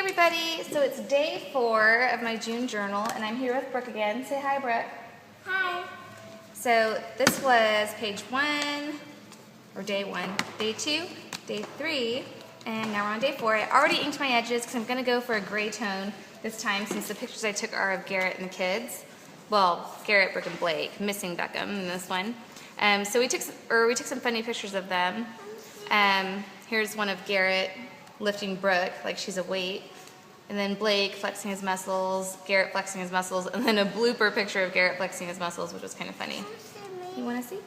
everybody, so it's day 4 of my June journal and I'm here with Brooke again. Say hi, Brooke. Hi. So this was page 1, or day 1, day 2, day 3, and now we're on day 4. I already inked my edges because I'm going to go for a gray tone this time since the pictures I took are of Garrett and the kids. Well, Garrett, Brooke, and Blake, missing Beckham in this one. So we took some funny pictures of them. Here's one of Garrett lifting Brooke like she's a weight, and then Blake flexing his muscles, Garrett flexing his muscles, and then a blooper picture of Garrett flexing his muscles, which was kind of funny. You want to see?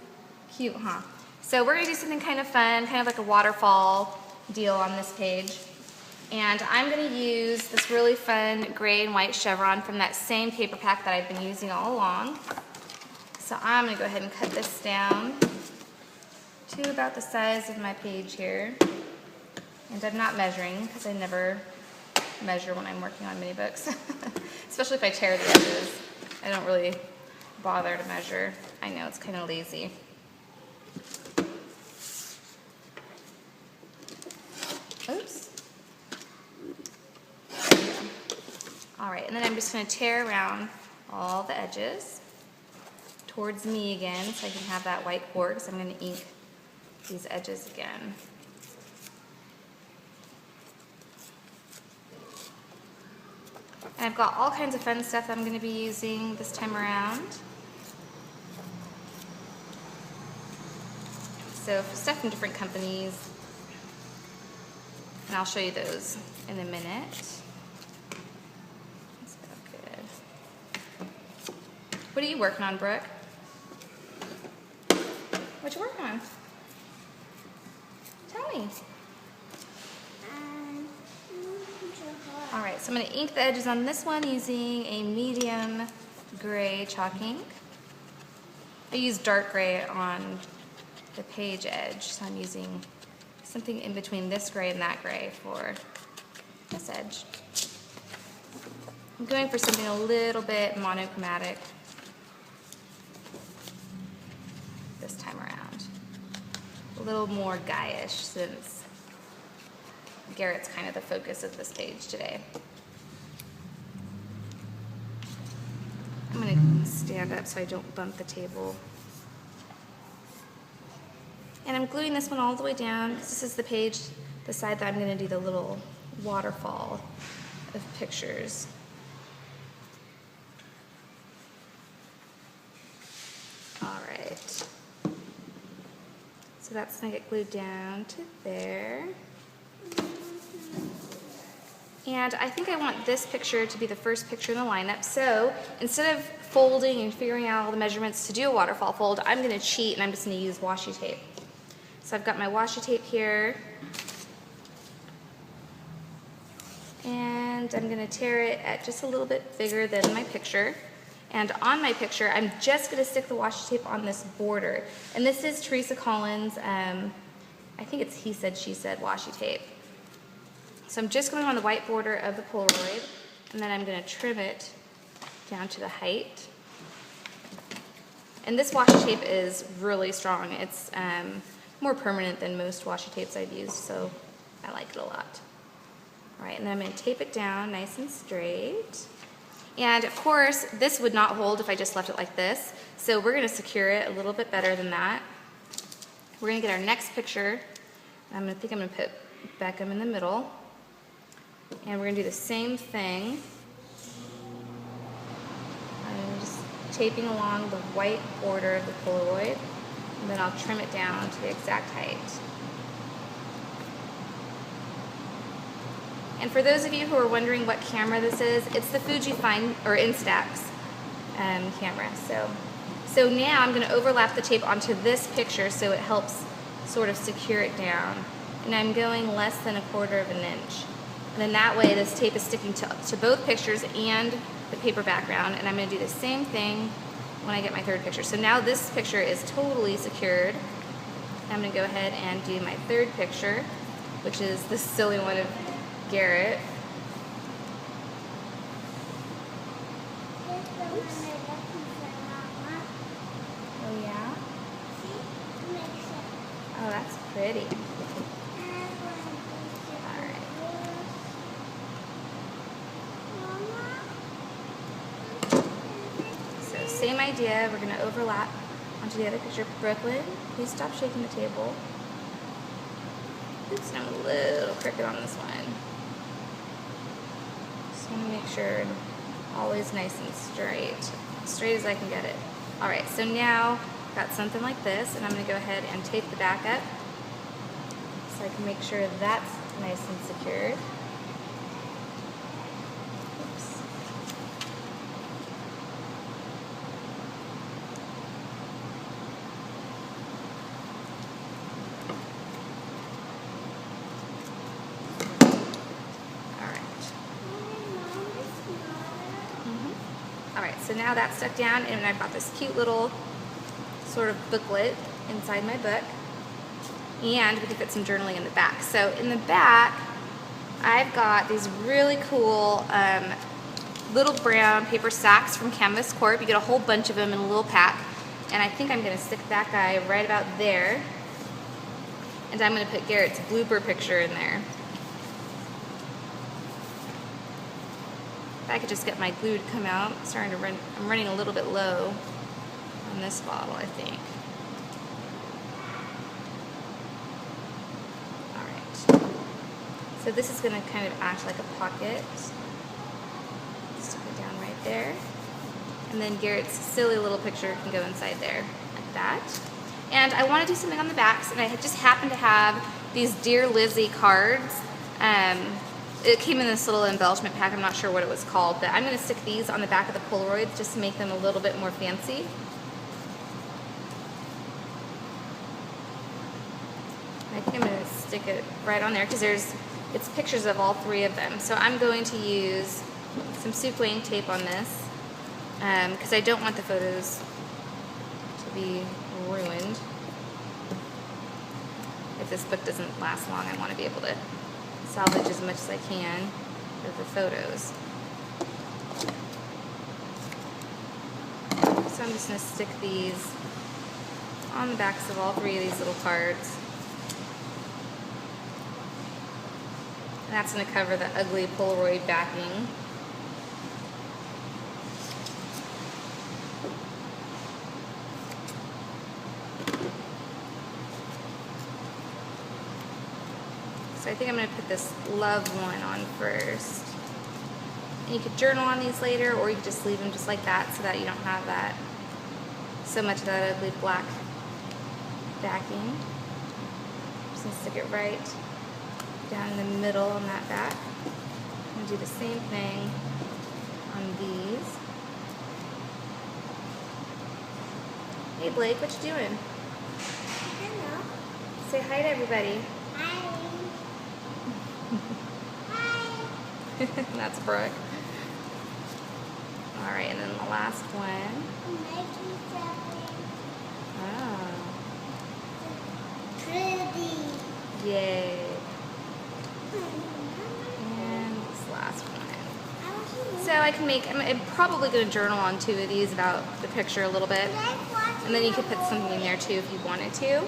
Cute, huh? So we're going to do something kind of fun, kind of like a waterfall deal on this page. And I'm going to use this really fun gray and white chevron from that same paper pack that I've been using all along. So I'm going to go ahead and cut this down to about the size of my page here. And I'm not measuring because I never measure when I'm working on mini books, especially if I tear the edges. I don't really bother to measure. I know it's kind of lazy. Oops. There we go. All right, and then I'm just going to tear around all the edges towards me again so I can have that white cord because I'm going to ink these edges again. And I've got all kinds of fun stuff that I'm going to be using this time around. So stuff from different companies, and I'll show you those in a minute. That's good. What are you working on, Brooke? What you working on? Tell me. All right, so I'm going to ink the edges on this one using a medium gray chalk ink. I use dark gray on the page edge, so I'm using something in between this gray and that gray for this edge. I'm going for something a little bit monochromatic this time around. A little more guyish since Garrett's kind of the focus of this page today. I'm going to stand up so I don't bump the table. And I'm gluing this one all the way down because this is the page, the side that I'm going to do the little waterfall of pictures. All right. So that's going to get glued down to there. And I think I want this picture to be the first picture in the lineup, so instead of folding and figuring out all the measurements to do a waterfall fold, I'm going to cheat and I'm just going to use washi tape. So I've got my washi tape here, and I'm going to tear it at just a little bit bigger than my picture. And on my picture, I'm just going to stick the washi tape on this border. And this is Teresa Collins', I think it's He Said, She Said washi tape. So I'm just going on the white border of the Polaroid, and then I'm going to trim it down to the height. And this washi tape is really strong. It's more permanent than most washi tapes I've used, so I like it a lot. All right, and then I'm going to tape it down nice and straight. And of course, this would not hold if I just left it like this, so we're going to secure it a little bit better than that. We're going to get our next picture. I think I'm going to put Beckham in the middle. And we're going to do the same thing. I'm just taping along the white border of the Polaroid, and then I'll trim it down to the exact height. And for those of you who are wondering what camera this is, it's the Fuji Instax camera. So now I'm going to overlap the tape onto this picture so it helps sort of secure it down. And I'm going less than 1/4 inch. And then that way this tape is sticking to both pictures and the paper background. And I'm going to do the same thing when I get my third picture. So now this picture is totally secured. I'm going to go ahead and do my third picture, which is this silly one of Garrett. Oops. Oh yeah? Oh, that's pretty. same idea. We're going to overlap onto the other picture. Brooklyn, please stop shaking the table. Oops, I'm a little crooked on this one. Just want to make sure always nice and straight as I can get it. All right, so now I've got something like this, and I'm going to go ahead and tape the back up so I can make sure that's nice and secured. Oops. Alright, so now that's stuck down, and I've got this cute little sort of booklet inside my book, and we can fit some journaling in the back. So in the back, I've got these really cool little brown paper sacks from Canvas Corp. You get a whole bunch of them in a little pack, and I think I'm going to stick that guy right about there, and I'm going to put Garrett's blooper picture in there. If I could just get my glue to come out. It's starting to run. I'm running a little bit low on this bottle, I think. Alright. So this is going to kind of act like a pocket. Stick it down right there. And then Garrett's silly little picture can go inside there, like that. And I want to do something on the backs, and I just happen to have these Dear Lizzie cards. It came in this little embellishment pack. I'm not sure what it was called, but I'm going to stick these on the back of the Polaroids just to make them a little bit more fancy. I think I'm going to stick it right on there because it's pictures of all three of them. So I'm going to use some soup weighing tape on this because I don't want the photos to be ruined. If this book doesn't last long, I want to be able to salvage as much as I can of the photos. So I'm just going to stick these on the backs of all three of these little cards. And that's going to cover the ugly Polaroid backing. So I think I'm going to put this love one on first. And you could journal on these later, or you could just leave them just like that so that you don't have that so much of that ugly black backing. I'm just going to stick it right down in the middle on that back. I'm going to do the same thing on these. Hey Blake, what you doing? Hello. Say hi to everybody. Hi. That's Brooke. Alright, and then the last one. I'm making something pretty. Yay. And this last one. So I can make, I'm probably going to journal on two of these about the picture a little bit. And then you could put something in there too if you wanted to.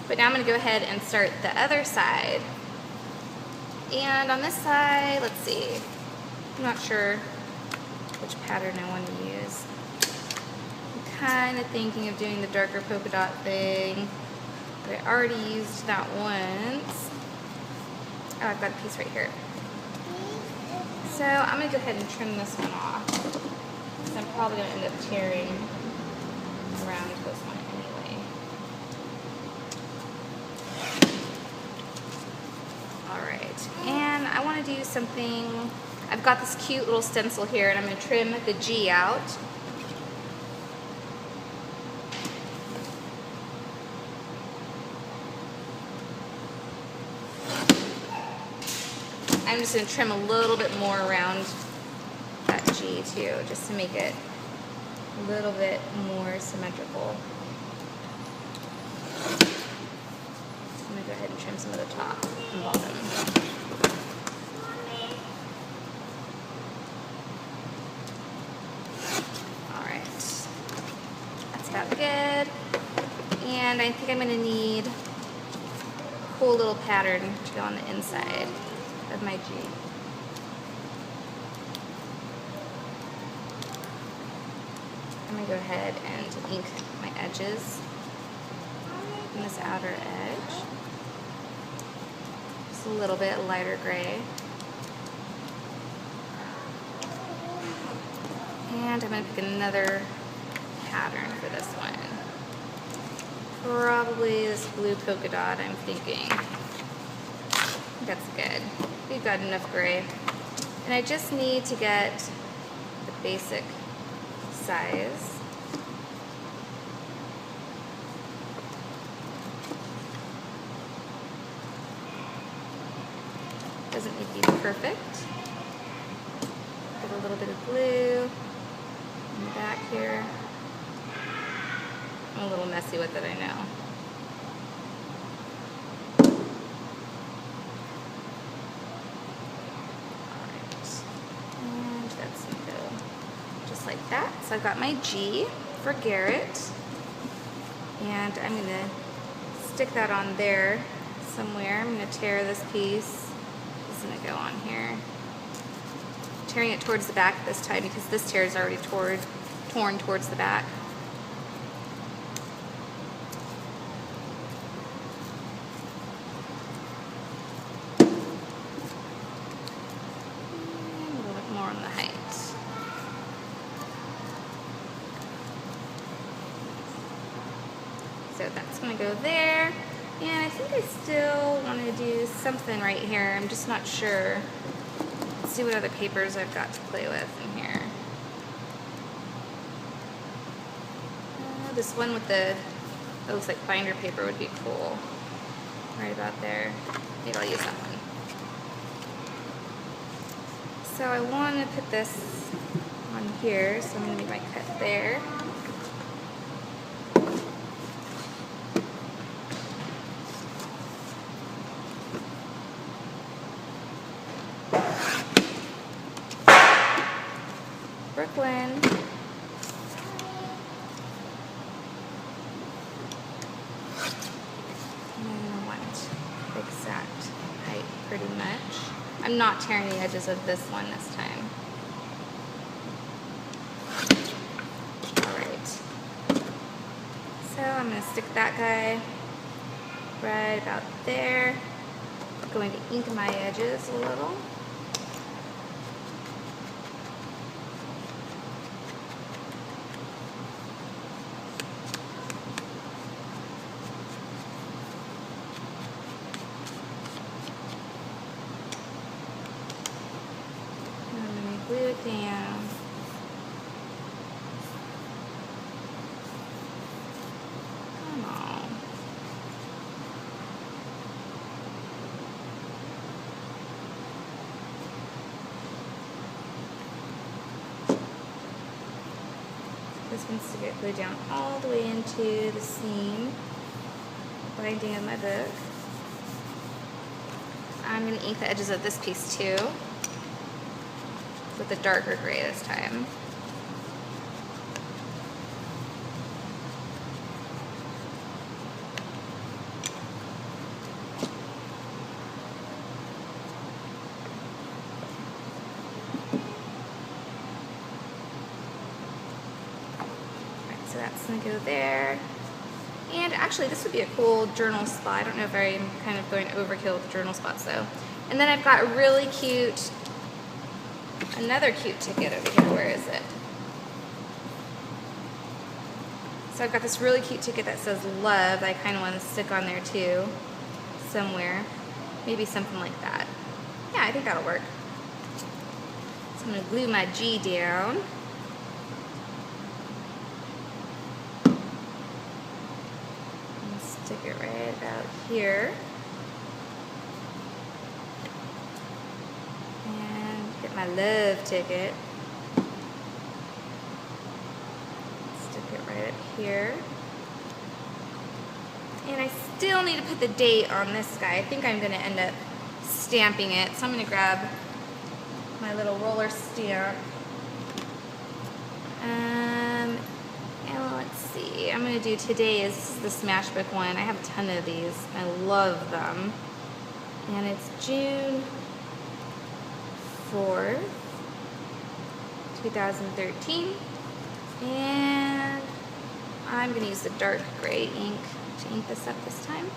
But now I'm going to go ahead and start the other side. And on this side, let's see, I'm not sure which pattern I want to use. I'm kind of thinking of doing the darker polka dot thing, but I already used that once. Oh, I've got a piece right here. So I'm going to go ahead and trim this one off, because I'm probably going to end up tearing around this one anyway. Alright, and I want to do something. I've got this cute little stencil here, and I'm going to trim the G out. I'm just going to trim a little bit more around that G too, just to make it a little bit more symmetrical. I'm going to go ahead and trim some of the top and bottom. Alright, that's about good. And I think I'm going to need a cool little pattern to go on the inside of my G. I'm gonna go ahead and ink my edges in this outer edge. Just a little bit lighter gray. And I'm gonna pick another pattern for this one. Probably this blue polka dot, I'm thinking. That's good. We've got enough gray. And I just need to get the basic size. Doesn't need to be perfect. Get a little bit of blue in the back here. I'm a little messy with it, I know. Like that. So I've got my G for Garrett, and I'm going to stick that on there somewhere. I'm going to tear this piece. This is going to go on here. Tearing it towards the back this time because this tear is already torn towards the back. And a little bit more on the height. So that's going to go there, and I think I still want to do something right here. I'm just not sure. Let's see what other papers I've got to play with in here. This one with the, it looks like binder paper would be cool. Right about there. Maybe I'll use that one. So I want to put this on here, so I'm going to make my cut there. Brooklyn. And I want the exact height pretty much. I'm not tearing the edges of this one this time. Alright. So I'm going to stick that guy right about there. I'm going to ink my edges a little. Glue it down. Come on. This one's to get glued down all the way into the seam, binding of my book. I'm going to ink the edges of this piece too, with a darker gray this time. Alright, so that's gonna go there. And actually this would be a cool journal spot. I don't know if I'm kind of going overkill with journal spots though. And then I've got a really cute, another cute ticket over here. Where is it? So I've got this really cute ticket that says love. I kind of want to stick on there too, somewhere. Maybe something like that. Yeah, I think that'll work. So I'm going to glue my G down. And stick it right about here. Get my love ticket. Stick it right up here. And I still need to put the date on this guy. I think I'm going to end up stamping it. So I'm going to grab my little roller stamp. And let's see. I'm going to do today is the Smashbook one. I have a ton of these. I love them. And it's June 4th, 2013. And I'm going to use the dark gray ink to ink this up this time.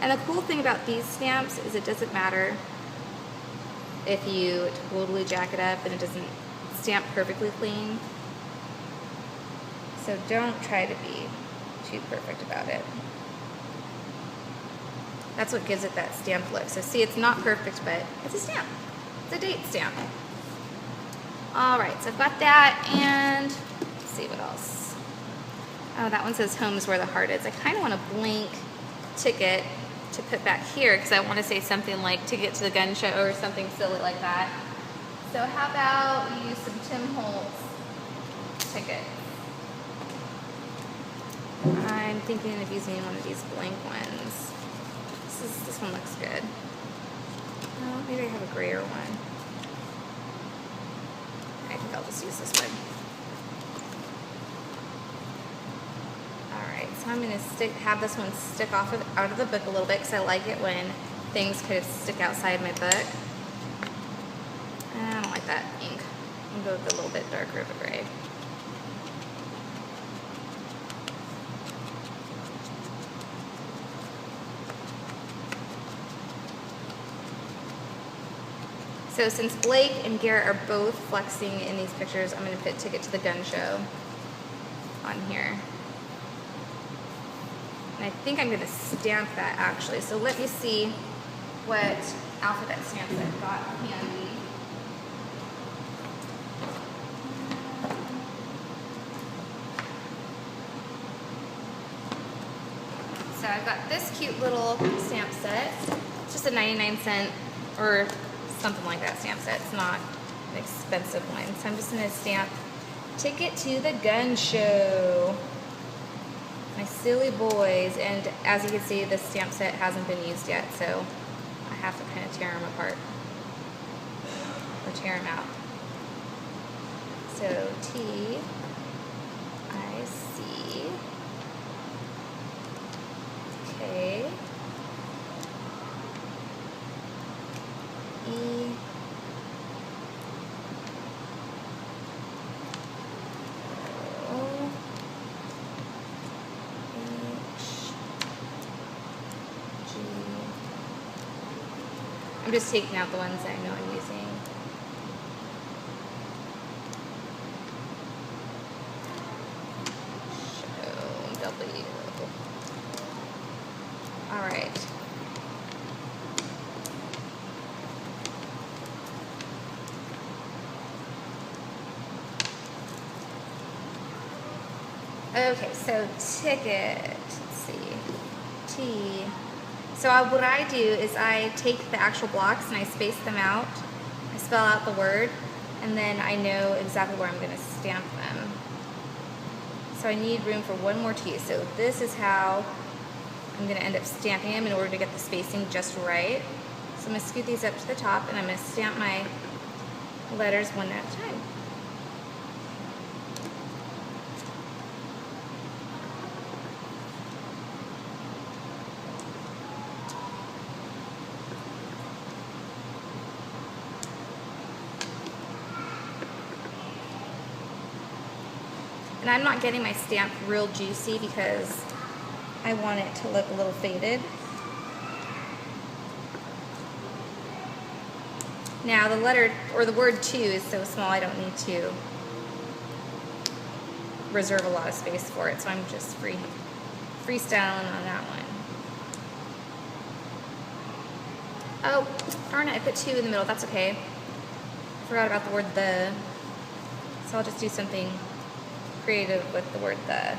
And the cool thing about these stamps is it doesn't matter if you totally jack it up and it doesn't stamp perfectly clean. So don't try to be too perfect about it. That's what gives it that stamp look. So see, it's not perfect, but it's a stamp. It's a date stamp. All right, so I've got that, and let's see what else. Oh, that one says home's where the heart is. I kind of want a blank ticket to put back here because I want to say something like ticket to the gun show or something silly like that. So how about we use some Tim Holtz tickets? I'm thinking of using one of these blank ones. This one looks good. Oh, maybe I have a grayer one. I think I'll just use this one. Alright, so I'm going to have this one stick out of the book a little bit because I like it when things kind of stick outside my book. And I don't like that ink. I'm going to go with a little bit darker of a gray. So since Blake and Garrett are both flexing in these pictures, I'm going to put ticket to the gun show on here. And I think I'm going to stamp that actually. So let me see what alphabet stamps I've got handy. So I've got this cute little stamp set. It's just a 99-cent or something like that stamp set. It's not an expensive one. So I'm just going to stamp ticket to the gun show. My silly boys. And as you can see, this stamp set hasn't been used yet, so I have to kind of tear them apart or tear them out. So T, I, C, K, E, O, H, G. I'm just taking out the ones that I know I'm using. Show, W. All right. Okay, so ticket, let's see, T. So what I do is I take the actual blocks and I space them out. I spell out the word, and then I know exactly where I'm going to stamp them. So I need room for one more T. So this is how I'm going to end up stamping them in order to get the spacing just right. So I'm going to scoot these up to the top, and I'm going to stamp my letters one at a time. And I'm not getting my stamp real juicy because I want it to look a little faded. Now the letter, or the word to is so small I don't need to reserve a lot of space for it, so I'm just freestyling on that one. Oh, darn it, I put 2 in the middle, that's okay. I forgot about the word the, so I'll just do something creative with the word the.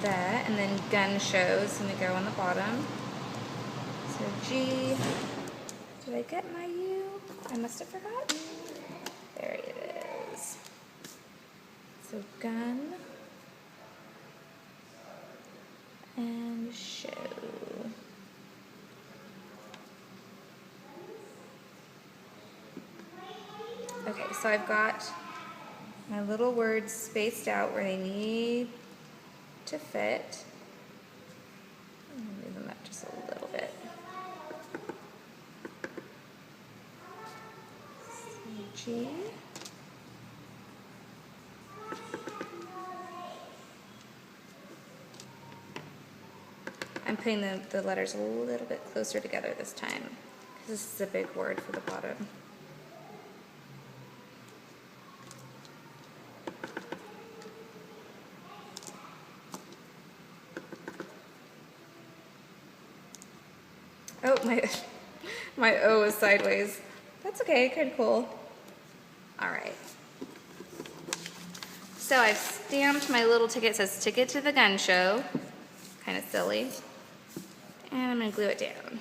That, and then gun shows going to go on the bottom. So G, did I get my U? I must have forgotten. There it is. So gun and show. Okay, so I've got my little words spaced out where they need to fit. I'm gonna move them up just a little bit. G. I'm putting the letters a little bit closer together this time, because this is a big word for the bottom. Oh, my O is sideways. That's okay, kind of cool. All right. So I've stamped my little ticket. It says "Ticket to the Gun Show." Kind of silly. And I'm going to glue it down.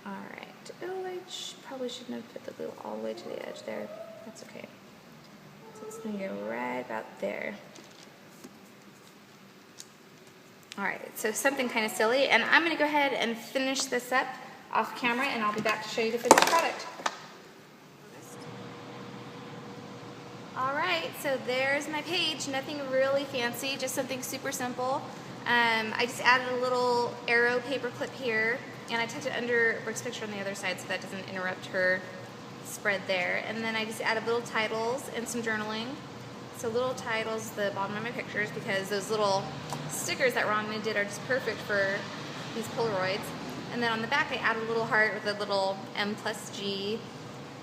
All right. Oh, I probably shouldn't have put the glue all the way to the edge there. That's okay. So it's going to go right about there. All right, so something kind of silly, and I'm going to go ahead and finish this up off camera, and I'll be back to show you the finished product. All right, so there's my page. Nothing really fancy, just something super simple. I just added a little arrow paper clip here, and I tucked it under Brooke's picture on the other side so that doesn't interrupt her spread there. And then I just added little titles and some journaling. So little titles, the bottom of my pictures, because those little stickers that Ron did are just perfect for these Polaroids. And then on the back I added a little heart with a little M+G,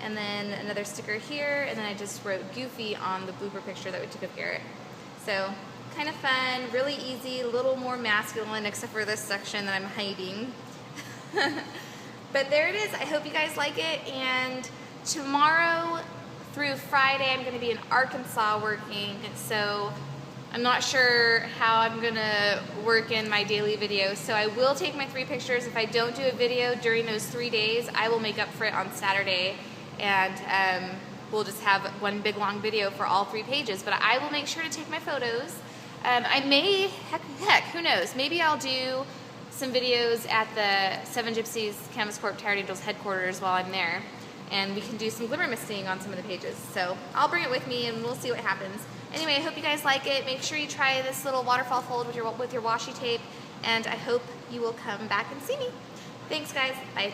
and then another sticker here, and then I just wrote Goofy on the blooper picture that we took of Garrett. So kind of fun, really easy, a little more masculine except for this section that I'm hiding. But there it is. I hope you guys like it, and tomorrow through Friday I'm going to be in Arkansas working, so I'm not sure how I'm going to work in my daily videos. So I will take my 3 pictures. If I don't do a video during those 3 days, I will make up for it on Saturday, and we'll just have one big long video for all 3 pages. But I will make sure to take my photos. I may, heck, who knows, maybe I'll do some videos at the 7 Gypsies Canvas Corp Tired Angels headquarters while I'm there, and we can do some glimmer misting on some of the pages. So I'll bring it with me and we'll see what happens. Anyway, I hope you guys like it. Make sure you try this little waterfall fold with your washi tape, and I hope you will come back and see me. Thanks guys, bye.